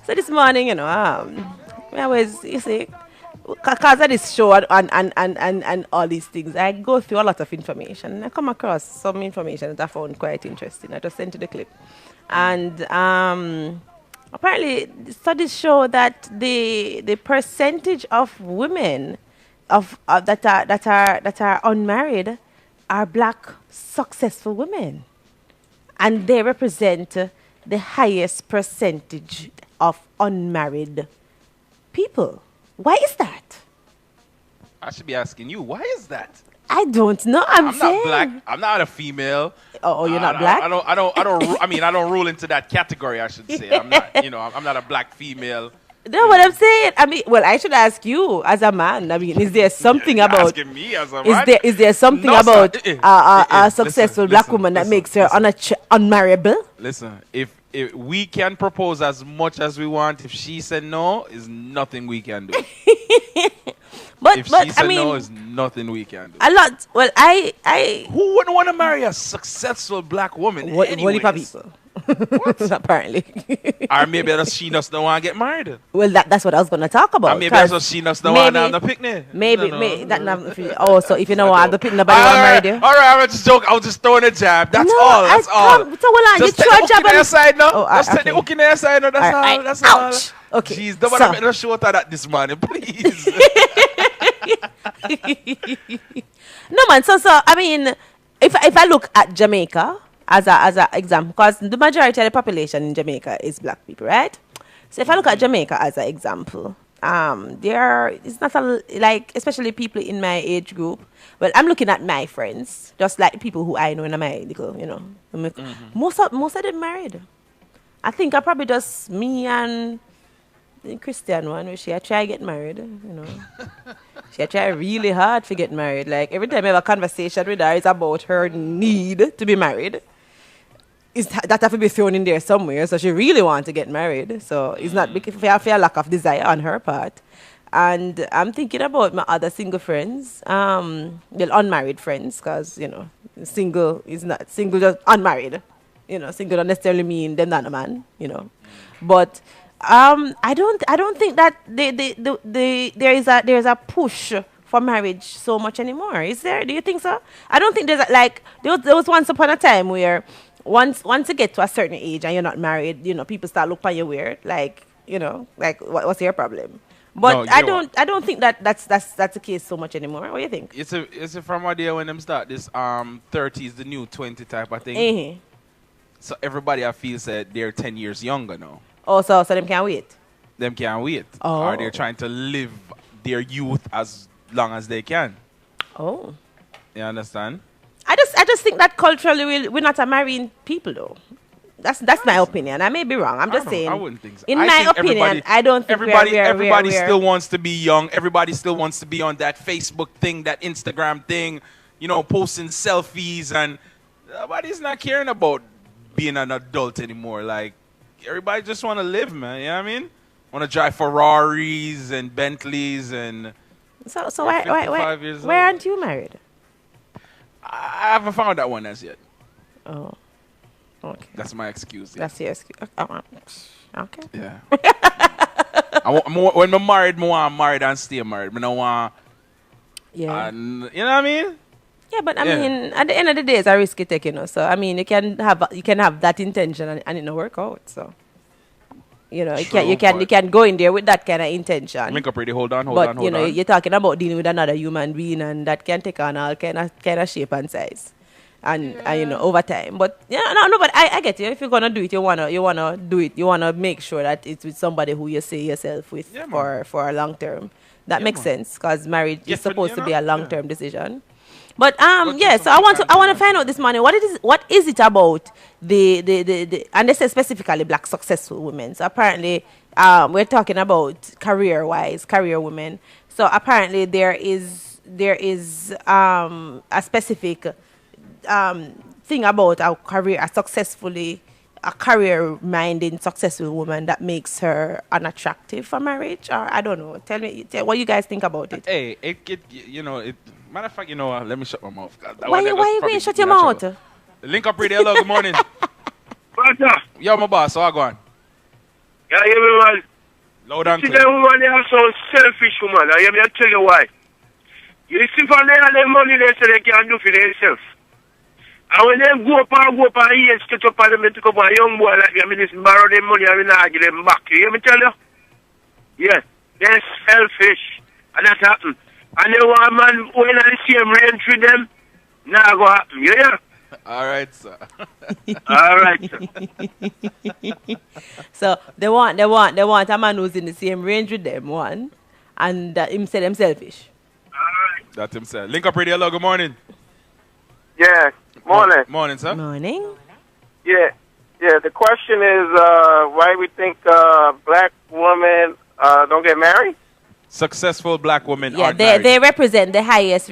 So this morning, I always, you see, because of this show and all these things, I go through a lot of information. And I come across some information that I found quite interesting. I just sent you the clip. And apparently, studies show that the percentage of women that are unmarried are black successful women, and they represent the highest percentage of unmarried people. Why is that? I should be asking you, why is that? I don't know. I'm I'm not saying. black. I'm not a female. Oh, you're not black? I mean, I don't rule into that category. I should say. I'm not. I'm not a black female. No, what I'm saying. I mean, well, I should ask you as a man. I mean, is there something You're about? asking me as a Is man? there something No, sir. about a successful Listen, black woman that listen, makes her listen. unmarriable? Listen, if we can propose as much as we want, if she said no, is nothing we can do. But If but she I said mean, no, is nothing we can do. a lot. Well, I Who wouldn't want to marry a successful black woman? what anyways? people? Apparently. Or maybe she just don't want to get married. Well, that's what I was gonna talk about. Or maybe that's 'cause what she just don't want to have the maybe picnic. maybe No, may- no. that oh, so if you know what, have the picnic, nobody All want to marry right, you. all right, I'm just joking. I was just throwing a jab. That's No, all. That's all. So hold on, Just you take throw the a jab hook in and the side now. Oh, Just take okay. the hook in the side now. That's all. Alright, That's all. ouch. Okay, Jeez, don't so- want to make no short of that this morning, please. No man, so I mean, if I look at Jamaica as a example, because the majority of the population in Jamaica is black people, right? So if I look at Jamaica as an example, it's not like, especially people in my age group. Well, I'm looking at my friends, just like people who I know in my little, most of them married. I think I probably just me and the Christian one, where she a try get married. She a try really hard to get married. Like every time I have a conversation with her, it's about her need to be married. That have to be thrown in there somewhere. So she really wants to get married. So it's not because for a lack of desire on her part. And I'm thinking about my other single friends, well, unmarried friends, because single is not single, just unmarried. Single don't necessarily mean they're not a man. But I don't think that there is a push for marriage so much anymore. Is there? Do you think so? I don't think there was once upon a time where once you get to a certain age and you're not married, people start looking at you weird, like what's your problem? But No, I you know don't think that's the case so much anymore. What do you think? It's a from a day when them start this 30 is the new 20 type of thing. Eh. So everybody I feel said they're 10 years younger now. Oh, so them can't wait. Them can't wait. Oh. Or they're trying to live their youth as long as they can. Oh. You understand? I just think that culturally we're not a marrying people though. That's my opinion. I may be wrong. I'm just saying. I wouldn't think so. In I my think opinion, I don't think everybody we're still wants to be young. Everybody still wants to be on that Facebook thing, that Instagram thing, posting selfies, and nobody's not caring about being an adult anymore. Like everybody just want to live, man. You know what I mean? Want to drive Ferraris and Bentleys and. So You're why 55 years why old. aren't you married? I haven't found that one as yet. Oh. Okay. That's my excuse. Yeah. That's your excuse. Okay. Yeah. When I'm married, I want married and stay married. I don't want. Yeah. You know what I mean? Yeah, but I Yeah. mean, at the end of the day, it's a risky take. So I mean, you can have that intention and it not work out. So you True, can go in there with that kind of intention. Make up ready. Hold on. But you're talking about dealing with another human being, and that can take on all kind of shape and size, and over time. But no. But I get you. If you're gonna do it, you wanna do it. You wanna make sure that it's with somebody who you see yourself with Yeah, man. for a long term. That Yeah, makes man. sense because marriage Yeah, is supposed but, to be a long term decision. But But yeah. just So I want something to find out this morning what is it about the and they say specifically black successful women. So apparently we're talking about career women. So apparently there is a specific thing about a career-minded, successful woman that makes her unattractive for marriage, or I don't know. Tell what you guys think about it. Hey, matter of fact, let me shut my mouth. Why you going shut your mouth? Link up radio. Hello, good morning. Fatta, Yo, my boss, so I go on. Yeah, you know, man. Loud and See, clear. them woman, they are so selfish, woman. I will tell you why. You see, for them, the money they say they can do for themselves. And when they go up and here, straight up parliament to come a young boy like me, I mean, just borrow them money and I give them back. You hear me tell you? Yeah, they're selfish. And that happen. And they want a man who in the same range with them, now go happen. You hear? All right, sir. All right, sir. So they want a man who's in the same range with them, one, and him say them selfish. All right. That's himself. Link up radio. Hello, good morning. Yeah, morning. Morning, sir. Morning. Yeah, the question is why we think black women don't get married? Successful black women Yeah, are married. they represent the highest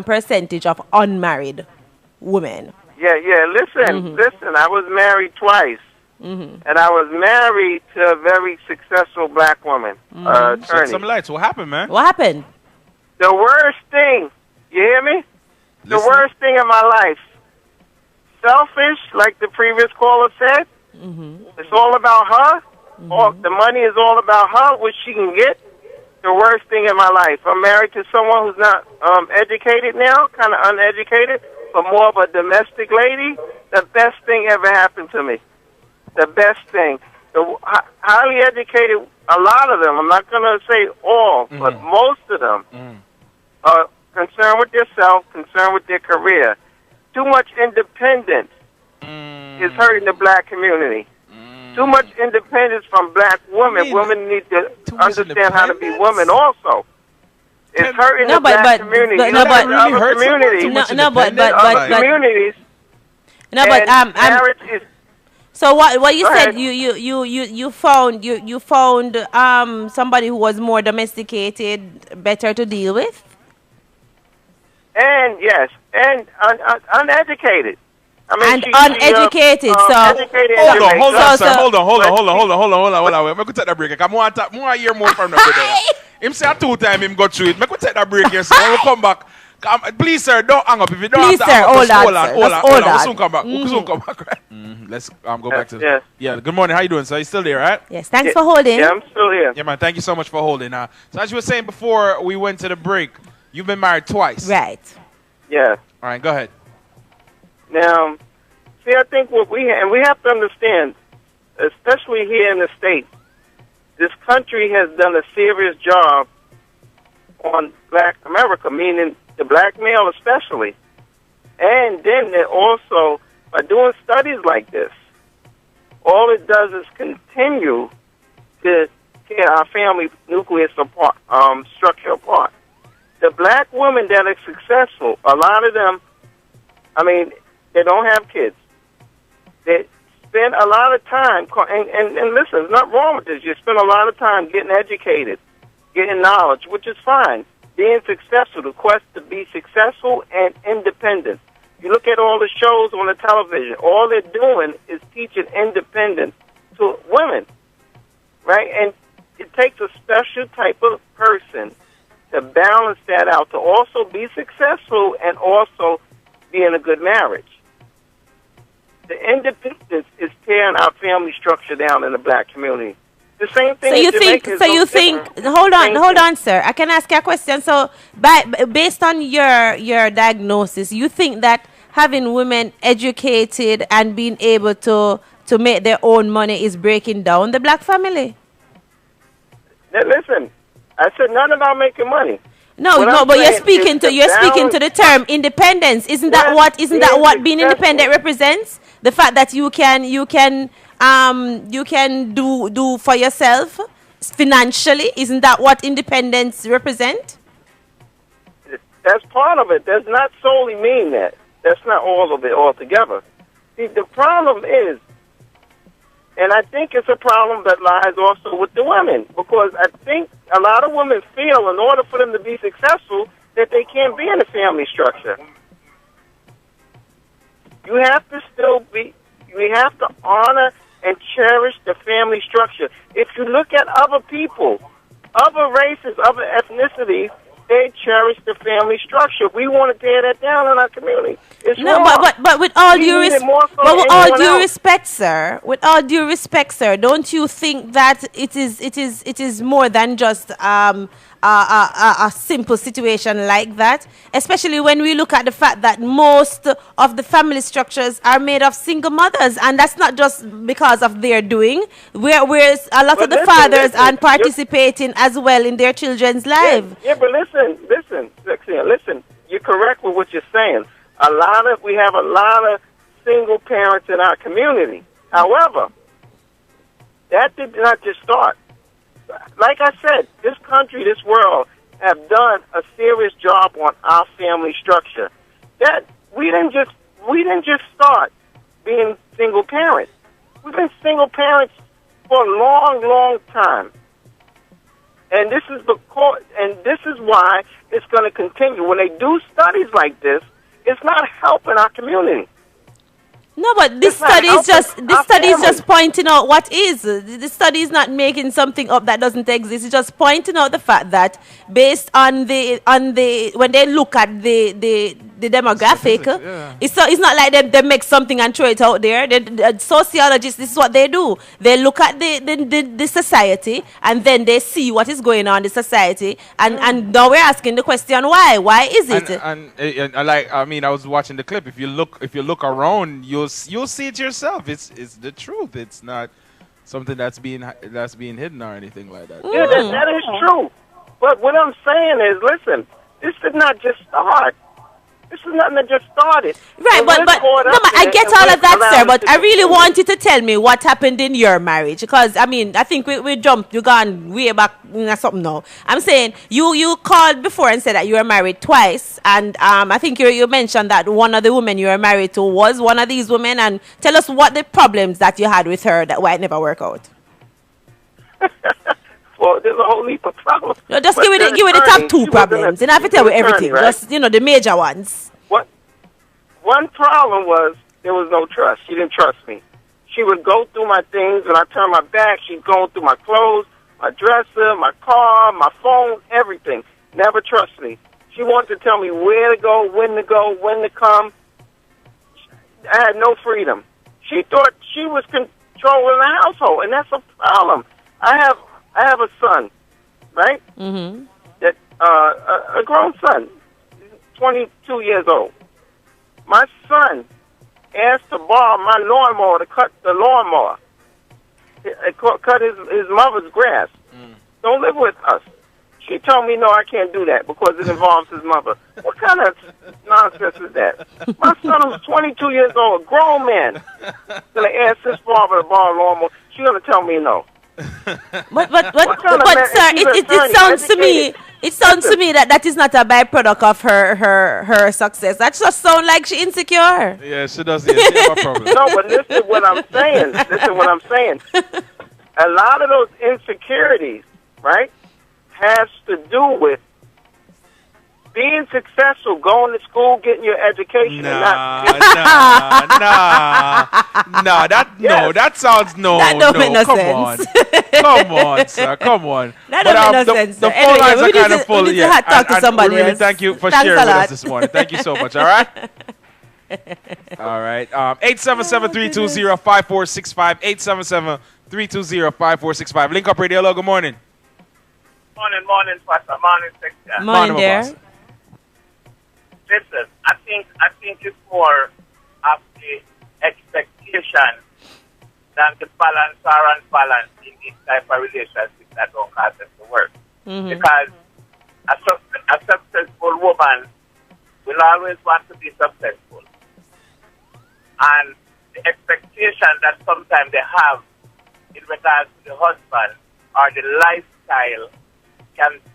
percentage of unmarried women. Yeah, listen, I was married twice. And I was married to a very successful black woman, Shed attorney. some lights. What happened, man? What happened? The worst thing, you hear me? The Listen. worst thing in my life. Selfish, like the previous caller said. It's all about her. All, the money is all about her, what she can get. The worst thing in my life. I'm married to someone who's not educated now, kind of uneducated, but more of a domestic lady. The best thing ever happened to me. The best thing. The highly educated, a lot of them, I'm not going to say all, but most of them are concerned with themselves, concerned with their career. Too much independence is hurting the black community. Too much independence from black women. Women need to understand how to be women also. It's hurting the black community. But You look at the other communities. Communities. No, but marriage is. So what you Go said, ahead. you found somebody who was more domesticated, better to deal with. And yes, and uneducated. I mean, And uneducated, so- educated in Hold on, Jamaica. sir. Hold on. Make we take that break. I want to hear more from them today. Him say 2 times him go through it. Make we take that break here, sir. When we come back, please, sir, don't hang up. If you don't Please, have to sir, hang up, hold just on, hold on. sir. Hold Just on. hold We'll on. soon come back. We'll soon come back, right? Let's go back to Yes. Yeah, good morning. How you doing, sir? You still there, right? Yes, thanks for holding. Yeah, I'm still here. Yeah, man. Thank you so much for holding. So as you were saying before we went to the break, you've been married twice. Right. Yeah. All right, go ahead. Now, see, I think what we have to understand, especially here in the States, this country has done a serious job on black America, meaning the black male especially. And then they also, by doing studies like this, all it does is continue to tear our family nucleus apart, structure apart. The black women that are successful, a lot of them, I mean, they don't have kids. They spend a lot of time, and listen, there's nothing wrong with this. You spend a lot of time getting educated, getting knowledge, which is fine. Being successful, the quest to be successful and independent. You look at all the shows on the television, all they're doing is teaching independence to women, right? And it takes a special type of person to balance that out, to also be successful and also be in a good marriage. The independence is tearing our family structure down in the black community. The same thing. So you think? Hold on, sir. I can ask you a question. So, based on your diagnosis, you think that having women educated and being able to make their own money is breaking down the black family? Now, listen, I said nothing about making money. No, but you're speaking to the term independence. Isn't that what being independent represents? The fact that you can do for yourself financially. Isn't that what independence represent? That's part of it. Does not solely mean that. That's not all of it altogether. See, the problem is, and I think it's a problem that lies also with the women, because I think a lot of women feel in order for them to be successful that they can't be in a family structure. You have to we have to honor and cherish the family structure. If you look at other people, other races, other ethnicities, they cherish the family structure. We want to tear that down in our community. It's No, wrong. but with all We due need it respect, more so but than with all anyone due else. respect, sir, with all due respect, sir, don't you think that it is more than just a simple situation like that? Especially when we look at the fact that most of the family structures are made of single mothers, and that's not just because of their doing. Whereas a lot But of the listen, fathers listen, aren't participating as well in their children's lives. Yeah, but listen. You're correct with what you're saying. We have a lot of single parents in our community. However, that did not just start. Like I said, this country, this world, have done a serious job on our family structure. That we didn't just start being single parents. We've been single parents for a long, long time. And this is why it's going to continue. When they do studies like this, it's not helping our community. No, but this It's not study is helping just our family. pointing out what is. The study is not making something up that doesn't exist. It's just pointing out the fact that based on the when they look at the demographic, yeah. it's not like they make something and throw it out there. The sociologists, this is what they do. They look at the society and then they see what is going on in the society, and now we're asking the question why? Why is it? And like, I mean, I was watching the clip. If you look around, you'll see it yourself. It's the truth. It's not something that's being hidden or anything like that. Yeah, that is true. But what I'm saying is, listen, this did not just start. This is nothing that just started. Right, And but we're caught no, up but in I it, get and all we're of that, sir. allowed But to I really continue. want you to tell me what happened in your marriage, because I mean, I think we jumped, you gone way back something now. I'm saying you called before and said that you were married twice, and I think you mentioned that one of the women you were married to was one of these women, and tell us what the problems that you had with her that why it never worked out. Well, there's a whole heap of problems. No, just But give me the attorney, top two she wasn't problems. a- You don't have to she tell was me an everything, attorney, right? just the major ones. What? One problem was there was no trust. She didn't trust me. She would go through my things, and I turned my back. She'd go through my clothes, my dresser, my car, my phone, everything. Never trust me. She wanted to tell me where to go, when to come. I had no freedom. She thought she was controlling the household, and that's a problem. I have a son, right? Mm-hmm. That a grown son, 22 years old. My son asked to borrow my lawnmower to cut the lawnmower. Cut his mother's grass. Don't live with us. She told me, no, I can't do that because it involves his mother. What kind of nonsense is that? My son was 22 years old, a grown man, going to ask his father to borrow a lawnmower. She's going to tell me no. But kind of man- sir, she's an it attorney, sounds to me. educated. It sounds to Listen. me that is not a byproduct of her success. That just sounds like she insecure. Yeah, she does. Yeah, she have a problem. No, but listen what I'm saying. Listen what I'm saying. A lot of those insecurities, right, has to do with being successful, going to school, getting your education, and not. Nah. That sounds That don't make no Come sense. on, come on, sir, come on. That don't make no sense, The sir. phone Anyway, lines we are need kind to- of full. we need to Yeah, talk to and somebody we really else. thank you for Thanks sharing a with lot. us this morning. Thank you so much. All right. All right. 877-320-5465. 877-320-5465. Link Up Radio. Hello. Good morning. Morning, Fatta. Morning, section. Morning, my there. boss. Listen, I think it's more of the expectation than the balance or unbalance in this type of relationship that don't cause them to work. Mhm. Because a successful woman will always want to be successful. And the expectation that sometimes they have in regards to the husband or the lifestyle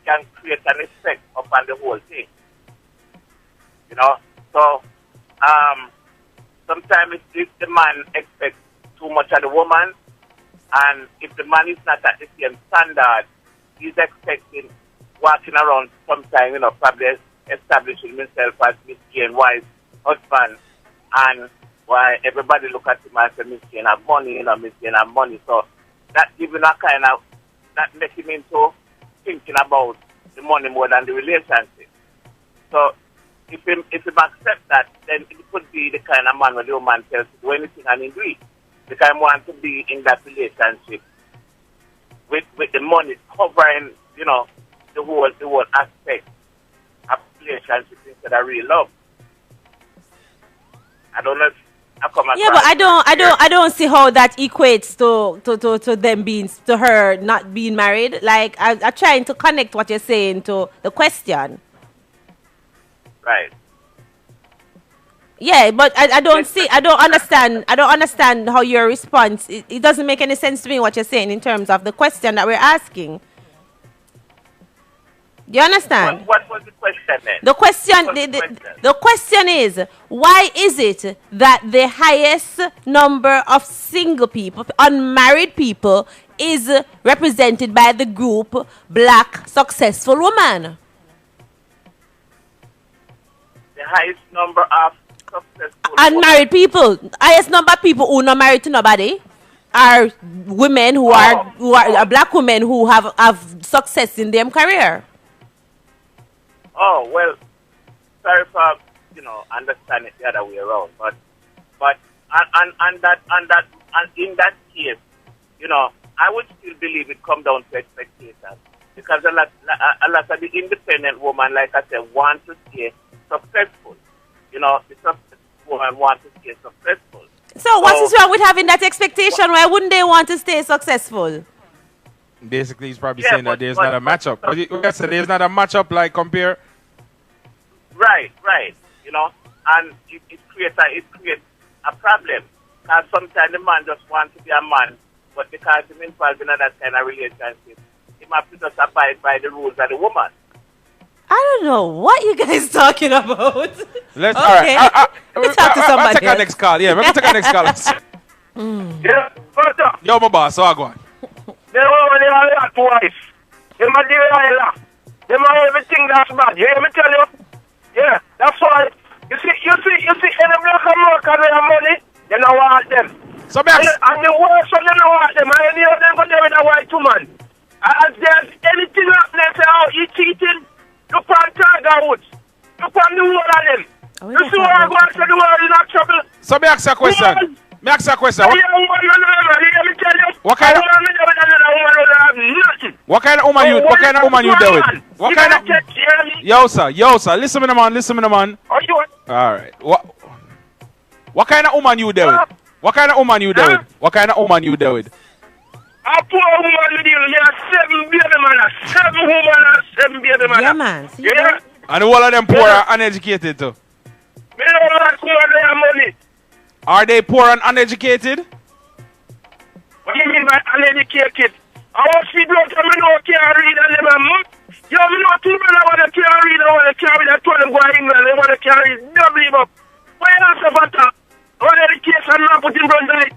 can create an effect upon the whole thing. You know? So, sometimes if the man expects too much of the woman, and if the man is not at the same standard, he's expecting walking around sometime, probably establishing himself as Miss Jane White's husband, and why everybody look at him and say, Miss Jane have money, Miss Jane have money. So that gives him a kind of, that makes him into thinking about the money more than the relationship. So if him accept that, then it could be the kind of man where the woman tells to do anything and he do it. The kind of want to be in that relationship with the money covering, you know, the whole aspect of relationship instead of real love. I don't know if I come across. Yeah, but I don't see how that equates to them being, to her not being married. Like I'm trying to connect what you're saying to the question. Right. Yeah, but I don't understand how your response, it doesn't make any sense to me what you're saying in terms of the question that we're asking. Do you understand? What was the question then? The question is, why is it that the highest number of single people, unmarried people, is represented by the group Black Successful Woman? The highest number of successful Unmarried people. Highest number of people who are not married to nobody are women who are black women who have success in their career. Oh, well, sorry for, understand it the other way around. But in that case, I would still believe it come down to expectations. Because a lot of the independent woman, like I said, want to stay successful. The successful woman want to stay successful. So what is wrong with having that expectation? Why wouldn't they want to stay successful? Basically, he's probably saying that there's not a matchup. There's not a matchup like compare. Right. And it creates a problem. Because sometimes the man just wants to be a man, but because he's involved in that kind of relationship, he must just abide by the rules of the woman. I don't know what you guys talking about. Let's okay. All right. Let me talk to somebody. I'll take our next call. Yeah, we're gonna take our next call. Yeah, Fatta. Yo, my boss, so I go on. They are a lot twice. They might do a lot. They might everything that's bad. You hear me tell you? Yeah, that's why. You see, any black American they have money, they don't want them. So And the worst one, they don't want them. And any of them go there with a white woman. And there's anything happening, say, oh, you cheating? Look on Tiger Woods. Look on the whole of them. You see what I'm going to say, the world is not trouble. So me ask you a question. What kind of woman you deal with? What kind of Yo sir, listen to the man. Alright. What kind of woman you deal with? What kind of woman you deal with? A poor woman you deal with, me have 7 baby man. Yeah, man. See Yeah? And all of them poor and uneducated too. Me don't like who have money. Are they poor and uneducated? What do you mean by uneducated? I want to do it, I know can't read and them a yo, me know 2 men I want to can't read, I want to carry that 12 go to England, they want to carry double up. Why not so Fatta? What education not put in front of it?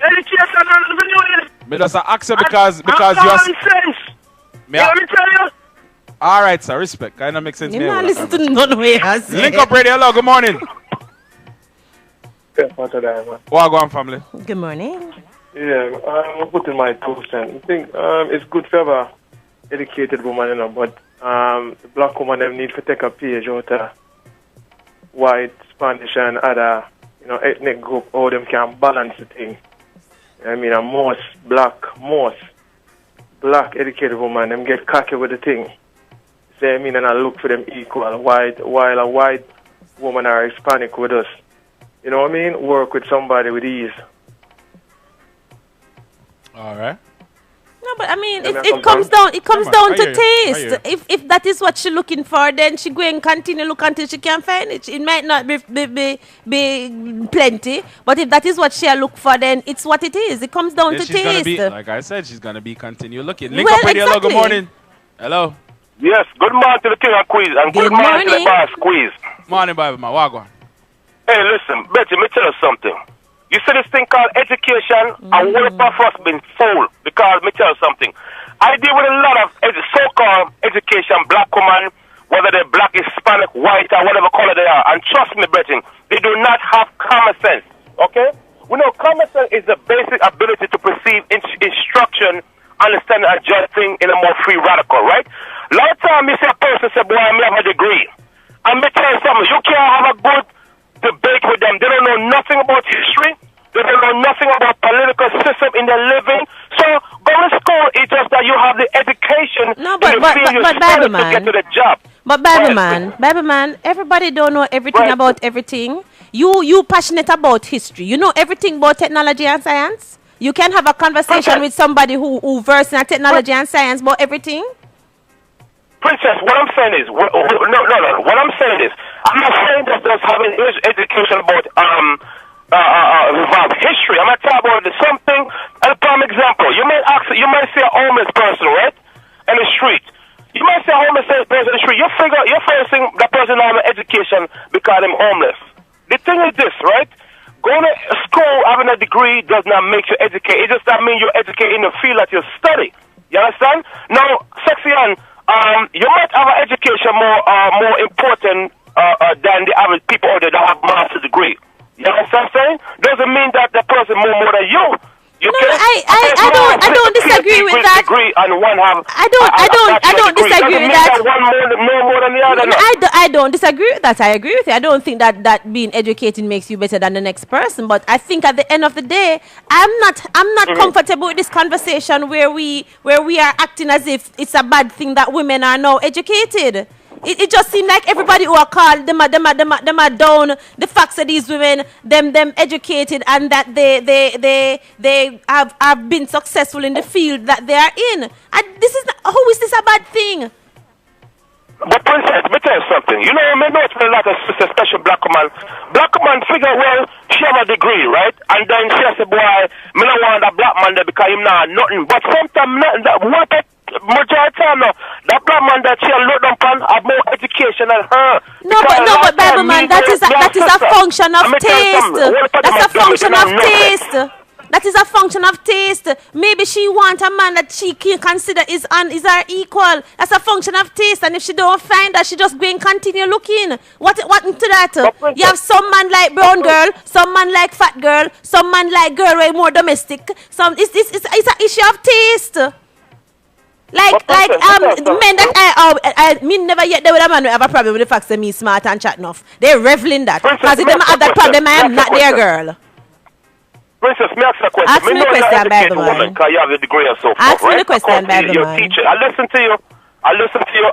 Education not doing it. Me just ask you because you're nonsense. You want me to tell you? Alright sir, respect. Kinda makes sense. you not listen to none of what I say. Link up radio, hello, good morning. Yeah, Fatta there, man. What go on, family? Good morning. Yeah, I'm putting my 2 cents. I think it's good to have a educated woman, but the black woman them need to take a page out of white, Spanish, and other, ethnic group, how them can balance the thing. I mean, most black educated woman, them get cocky with the thing. Say, I mean, and I look for them equal, while a white woman or Hispanic with us. You know what I mean? Work with somebody with ease. Alright. No, but I mean, Yeah, it comes down to I hear taste. If that is what she's looking for, then she go and continue look until she can find it. It might not be plenty, but if that is what she look for, then it's what it is. It comes down Then to she's gonna taste. be, like I said, she's gonna be continue looking. Link Well, up radio, hello, exactly. good morning. Hello. Yes, good morning to the king of quiz and Good good morning to the morning. boss quiz. Morning, Bible man. What go on? Hey, listen, Betty, let me tell you something. You see this thing called education, and what of us been fooled because let me tell you something. I deal with a lot of so-called education, black women, whether they're black, Hispanic, white, or whatever color they are. And trust me, Betty, they do not have common sense, okay? We know common sense is the basic ability to perceive instruction, understand and judge things in a more free radical, right? A lot of time you see a person say, boy, I have a degree. And me tell you something, you can't have a good debate with them. They don't know nothing about history. They don't know nothing about political system in their living. So going to school is just that you have the education Bible man, to get to the job. But Bible man, everybody don't know everything about everything. You passionate about history. You know everything about technology and science. You can have a conversation with somebody who versed in technology and science about everything. Princess, what I'm saying is, what I'm saying is, I'm not saying that just having education about history. I'm not talking about something. A prime example, you might see a homeless person, right, in the street. You might see a homeless person in the street. You're facing that person have an education because I'm homeless. The thing is this, right? Going to school, having a degree does not make you educate. It just doesn't mean you're educated in the field that you study. You understand? Now, Sexy Ann, you might have an education more important than the average people out there that have master's degree. You understand what I'm saying? Doesn't mean that the person more than you. I don't disagree with that. Degree and one have I don't disagree with that. One more than the other. No, I don't disagree with that. I agree with you. I don't think that being educated makes you better than the next person. But I think at the end of the day, I'm not comfortable with this conversation where we are acting as if it's a bad thing that women are now educated. It just seems like everybody who are called them are down the facts that these women them educated and that they have been successful in the field that they are in. And this is how is this a bad thing? But Princess, let me tell you something. You know, I know it's been a lot of especially black woman. Black woman figure, well, she have a degree, right? And then she said, boy, I don't want a black man there because him not nothing. But sometimes majority of time now, that black man that she looked upon have more education than her. But Bible man, that is a function of taste. That's a function of taste. That is a function of taste. Maybe she wants a man that she can consider is her equal. That's a function of taste. And if she don't find that, she just go and continue looking. What into that? You have some man like brown girl, some man like fat girl, some man like girl way more domestic. It's an issue of taste. Men that I mean never yet there with a man who have a problem with the fact that me smart and chat enough. They revel in that. Because if they have that problem, I am not their girl. Princess, may I ask a question? Ask me the question, Bible man. Because you have the degree and so forth, ask me the question, Bible man. Teacher. I listen to you,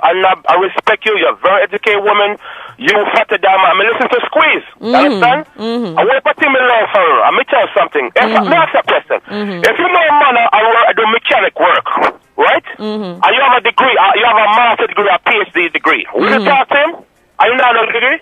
and I respect you. You're a very educated woman. You Fatta Dama. I mean, listen to Squeeze. You understand? I want to put him in love for her. Let me tell you something. May I ask a question? If you know a man, I do mechanic work, right? And you have a degree, you have a master's degree, a PhD degree. Will you talk to him? Are you not a degree?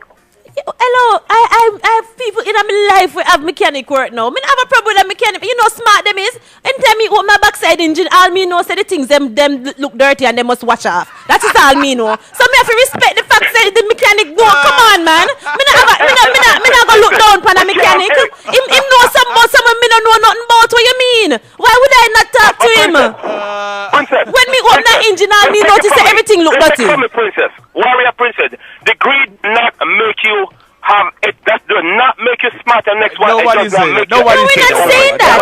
Hello, I have people in my life who have mechanic work now. I have a problem with a mechanic. You know smart them is. Anytime me open my backside engine, all me know say the things them look dirty and they must wash off. That is all me know. So me have to respect the fact that the mechanic go. Come on, man. Me not go look down upon a mechanic. Him know someone me don't know nothing about. What you mean? Why would I not talk to him? When me open that engine, all me notice that everything look dirty. Princess, warrior princess, degree not make you have it. That does not make you smarter. Next one. Nobody's saying that. Nobody's saying that.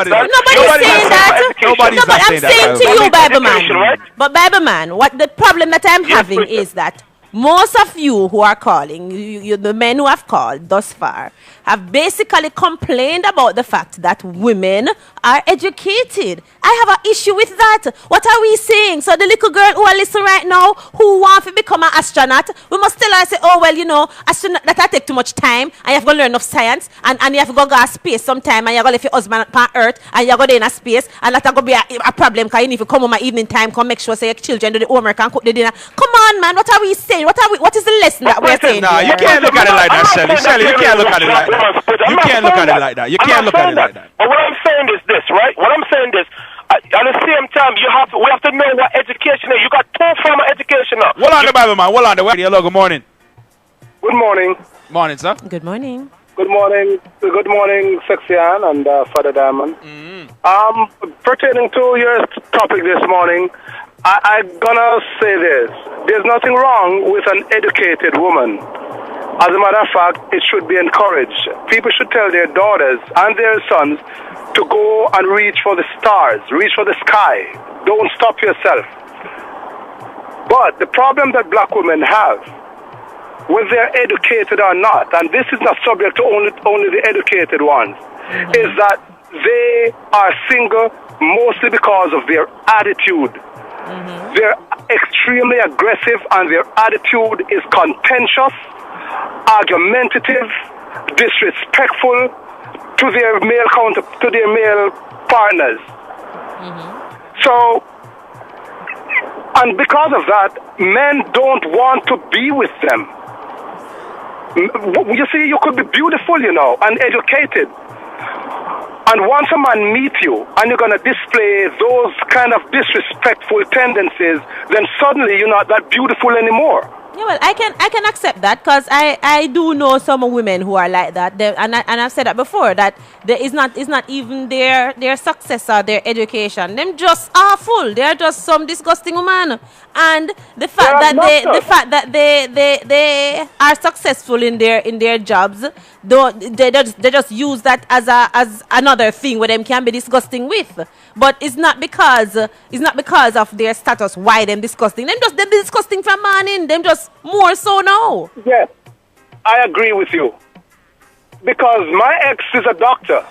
But I'm saying to you, Bible man. But Bible man, what the problem that I'm having is that most of you who are calling, the men who have called thus far, have basically complained about the fact that women are educated. I have an issue with that. What are we saying? So the little girl who are listening right now, who wants to become an astronaut, we must tell her, say, oh, well, you know, astronaut, that take too much time, and you have to learn enough science, and you have to go to space sometime, and you have to leave your husband on Earth, and you have to go there in a space, and that's going to be a problem, because you need to come home at evening time, come make sure, say, your children do the homework and cook the dinner. Come on, man, what are we saying? What is the lesson that we're saying? No, you can't look at it like that, Shelly. Shelly, you can't look at it like that. You can't look at it like that. You can't look at it like that. But what I'm saying is this, right? What I'm saying is, at the same time, we have to know what education is. You got two forms of education now. Hold on the Bible, man. Hold on the way. Hello, good morning. Good morning. Morning, sir. Good morning. Good morning. Good morning, Sexy Ann and Father Diamond. Pertaining to your topic this morning, I'm gonna say this. There's nothing wrong with an educated woman. As a matter of fact, it should be encouraged. People should tell their daughters and their sons to go and reach for the stars, reach for the sky. Don't stop yourself. But the problem that black women have, whether they're educated or not, and this is not subject to only the educated ones, is that they are single mostly because of their attitude. They're extremely aggressive and their attitude is contentious, argumentative, disrespectful to their male partners. So, and because of that, men don't want to be with them. You see, you could be beautiful, and educated. And once a man meets you and you're going to display those kind of disrespectful tendencies, then suddenly you're not that beautiful anymore. Yeah, well, I can accept that because I do know some women who are like that, and I've said that before, that there is not even their success or their education. Them just awful. They're just some disgusting woman, and the fact that they are successful in their jobs, they just use that as another thing where them can be disgusting with. But it's not because of their status why them disgusting. Them disgusting from morning. Them just more so now. Yes, I agree with you. Because my ex is a doctor.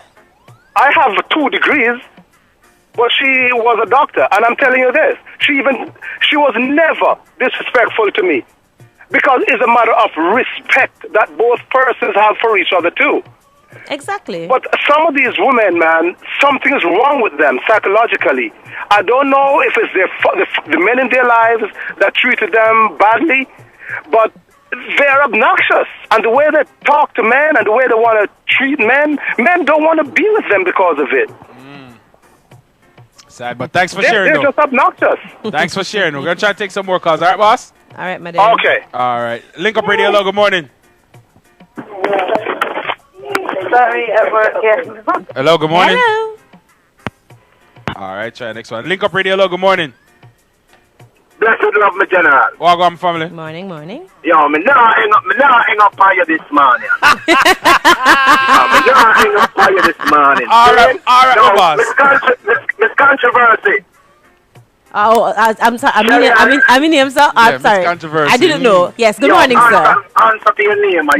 I have 2 degrees, but she was a doctor. And I'm telling you this, she was never disrespectful to me. Because it's a matter of respect that both persons have for each other too. Exactly. But some of these women, man, something's wrong with them psychologically. I don't know if it's the men in their lives that treated them badly, but they're obnoxious. And the way they talk to men and the way they want to treat men don't want to be with them because of it. Sad, but thanks for sharing. They're just obnoxious. Thanks for sharing. We're going to try to take some more calls. All right, boss? All right, my dear. Okay. All right. Link Up Radio. Hello, good morning. Sorry, at work, yes. Hello, good morning. Hello. All right, try next one. Link Up Radio. Hello, good morning. Blessed love, my general. Welcome, family. Morning. Yo, me nah hang up on you this morning. Me nah hang up on you this morning. All right, my boss. Miss Controversy. Oh, I'm sorry. I'm in him, sir. Yeah, I'm Miss sorry. Controversy. I didn't know. Yes, good morning, sir. Answer to your name. I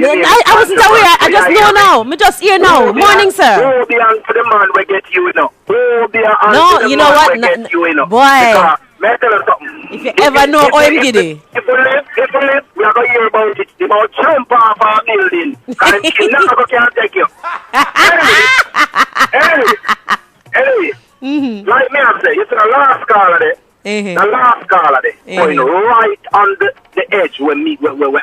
wasn't aware. I just know now. Me just here now. Morning, sir. Who be on for the man we get you know? Who be on No, for the you know man what? we get you know? Boy. Because, may I tell you something? If you ever know OM Giddy. If we live, we are going to hear about it. They about jump off our building. And he never can take you. Anyway. Like me I say, you see the last call of it. The last call of it. Going right on the edge when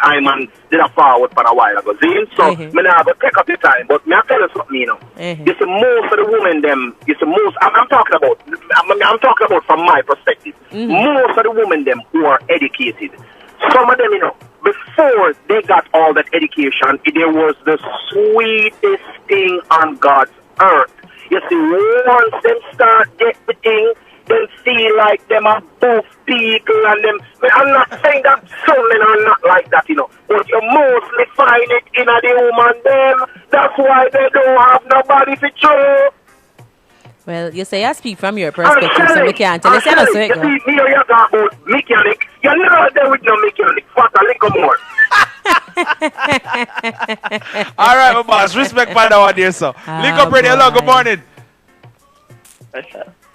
I'm on did a forward for a while ago. See? So, me now go take up the time. But me I tell you something, you know. You see most of the women them, you see most, I'm talking about from my perspective. Most of the women them who are educated, some of them, you know, before they got all that education, there was the sweetest thing on God's earth. You see, once them start get the thing, them feel like them are both people and them. I'm not saying that some men are not like that, you know. But you mostly find it in a the woman them. That's why they don't have nobody to show. Well, you say I speak from your perspective, so we can't tell you. You see, me or you talk about mechanic. You're not there with no mechanic. Fatta, little more. All right, my boss. Respect for that one there, sir. Link Up Radio. Hello, good morning.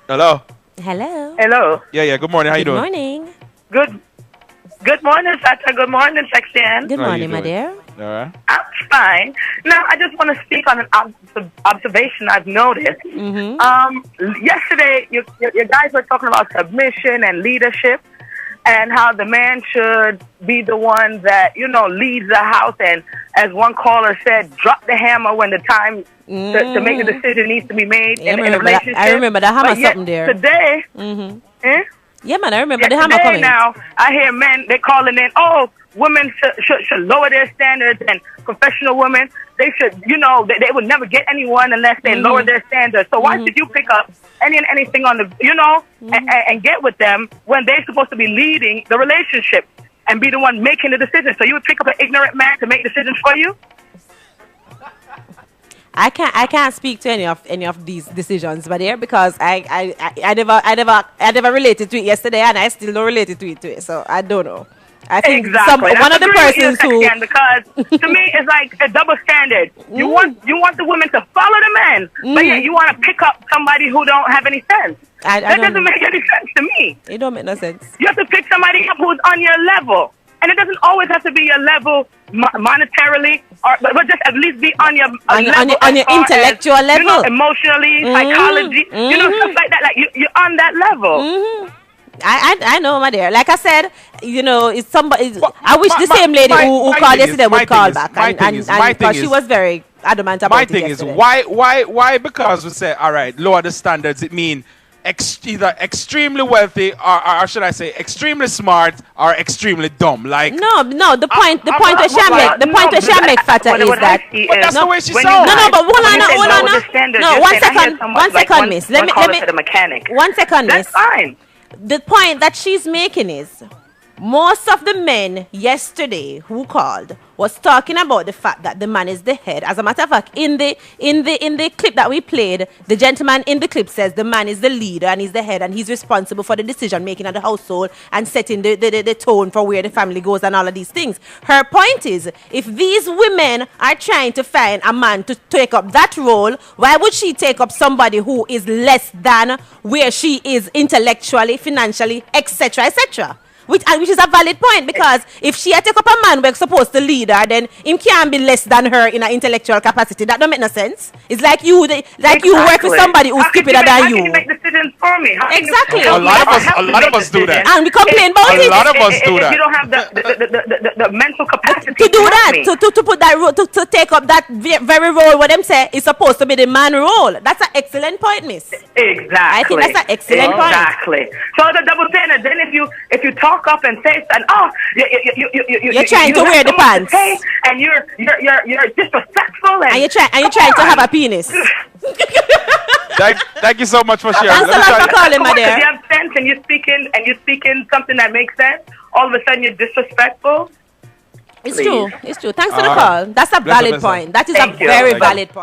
Hello. Hello. Yeah. Good morning. How you doing? Good morning. Good morning, Fatta. Good morning, Sexy-Ann. Good How you morning, my doing? dear. All right. I'm fine. Now, I just want to speak on an observation I've noticed. Yesterday, you guys were talking about submission and leadership and how the man should be the one that, you know, leads the house and, as one caller said, drop the hammer when the time to make a decision needs to be made in a relationship. I remember the hammer something there. Today, yeah, man, I remember the hammer today coming. Now, I hear men, they're calling in, oh, women should lower their standards, and professional women, they should, you know, they would never get anyone unless they lower their standards. So why should you pick up anything on the, you know, and get with them when they're supposed to be leading the relationship and be the one making the decision? So you would pick up an ignorant man to make decisions for you? I can't speak to any of these decisions, but there because I never related to it yesterday, and I still don't relate to it. So I don't know. I think one of the persons who because to me it's like a double standard. You want the women to follow the men, but yet you want to pick up somebody who don't have any sense. That doesn't make any sense to me. It don't make no sense. You have to pick somebody up who's on your level. And it doesn't always have to be your level monetarily, but just at least be on your intellectual level, you know, emotionally, psychology, you know, stuff like that. Like you're on that level. I know, my dear. Like I said, you know, it's somebody. I wish the same lady who called yesterday would call back, and because she was very adamant about it. My thing is why? Because we say, all right, lower the standards. It means either extremely wealthy or should I say extremely smart or extremely dumb. Like no, the point where she make Fatta is that. But that's the way she sounds. No, but one second, miss. Let me. 1 second, miss. That's fine. The point that she's making is most of the men yesterday who called was talking about the fact that the man is the head. As a matter of fact, in the clip that we played, the gentleman in the clip says the man is the leader and he's the head and he's responsible for the decision making of the household and setting the tone for where the family goes and all of these things. Her point is, if these women are trying to find a man to take up that role, why would she take up somebody who is less than where she is intellectually, financially, etc., etc.? Which is a valid point, because if she had take up a man we're supposed to lead her, then him can't be less than her in an intellectual capacity. That don't make no sense. It's like you work with somebody who's stupider than you. How can you make decisions for me? Exactly. A lot of us do that. And we complain about it. A lot of us do that. You don't have the mental capacity to do that, to put that role, to take up that very role. What them say is supposed to be the man role. That's an excellent point, miss. Exactly. I think that's an excellent point. Exactly. So the double standard. Then if you talk up and say, and you're trying to wear the pants, and you're disrespectful, and you're trying to have a penis. Thank you so much for sharing. Thanks a lot for calling, my dear. If you have sense and you're speaking something that makes sense, all of a sudden you're disrespectful. It's true. Thanks for the call. That's a valid point. That is a very valid point.